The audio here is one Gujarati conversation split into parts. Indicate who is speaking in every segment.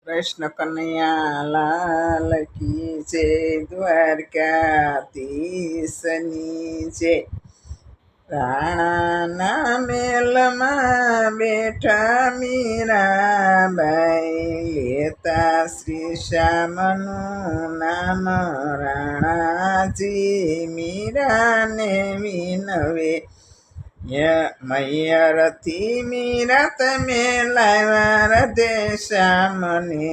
Speaker 1: કૃષ્ણ કનૈયા લાલ કી જય, દ્વારકાધીશની જય. રાણાના મેલમાં બેઠા મીરાબાઈ, લેતા શ્રી શ્યામનું નામ રાણાજી. મીરાને વિનવે મૈયરથી મીરા તમે લાવ્યા રધે શ્યામને,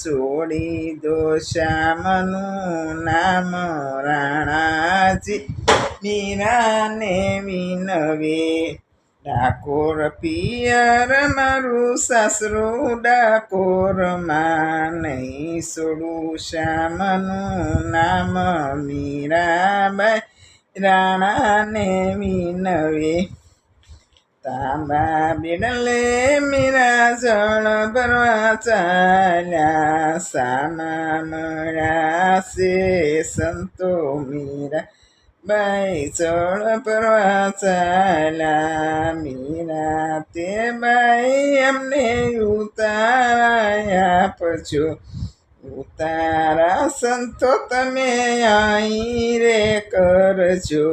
Speaker 1: છોડી દો શ્યામનું નામ રાણાજી. મીરાને વિનવે ડાકોર પિયર મારું સાસરું ડાકોરમાં, નહીં છોડું શ્યામનું નામ મીરાબાઈ. રાણાને વિનવે તાંબા બેડલે મીરા જળ ભરવા ચાલ્યા, સામા મળ્યા છે સંતો મીરા બાઈ જળ ભરવા ચાલ્યા. મીરા તે બાઈ અમને ઉતારાયા આપજો, ઉતારા સંતો તમે અહીં રે કરજો,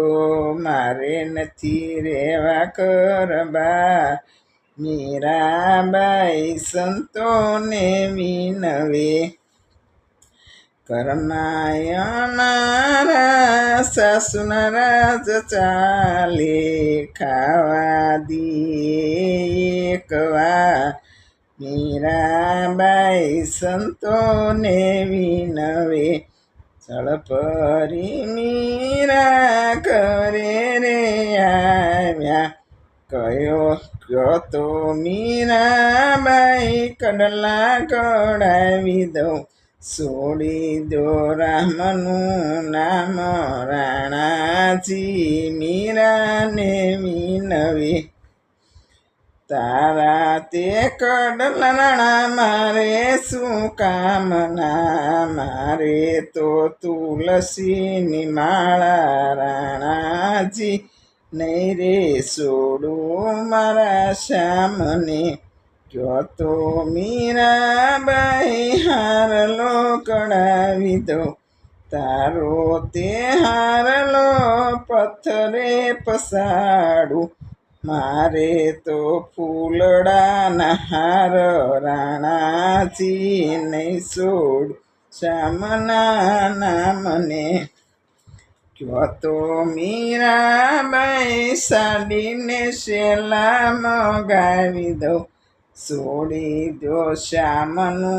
Speaker 1: મારે નથી રેવા કરબા. મીરાબાઈ સંતોને વિનવે કરમાયણા સાસુના રાજ ચાલે, ખાવા દીએ એકવાર. મીરાબાઈ સંતોને વિનવે જળપરી મીરા ઘરે રે આવ્યા, કયો તો મીરાબાઈ કડલા કડાવી દઉં, છોડી દો રામનું નામ રાણાજી. મીરાને વિનવે તારા તે કડલણા મારે શું કામના, મારે તો તુલસીની માળા રાણાજી, નહીં રે છોડું મારા શ્યામને. કયો તો મીરાબાઈ હારલો કડાવી દો, તારો તે હારલો પથ્થરે પસાડું, મારે તો ફૂલડાના હાર રાણાજી, નહીં છોડ શ્યામના નામને. કયો તો મીરાબાઈ સાડીને શેલા મગાવી દઉં, છોડી દો શ્યામનું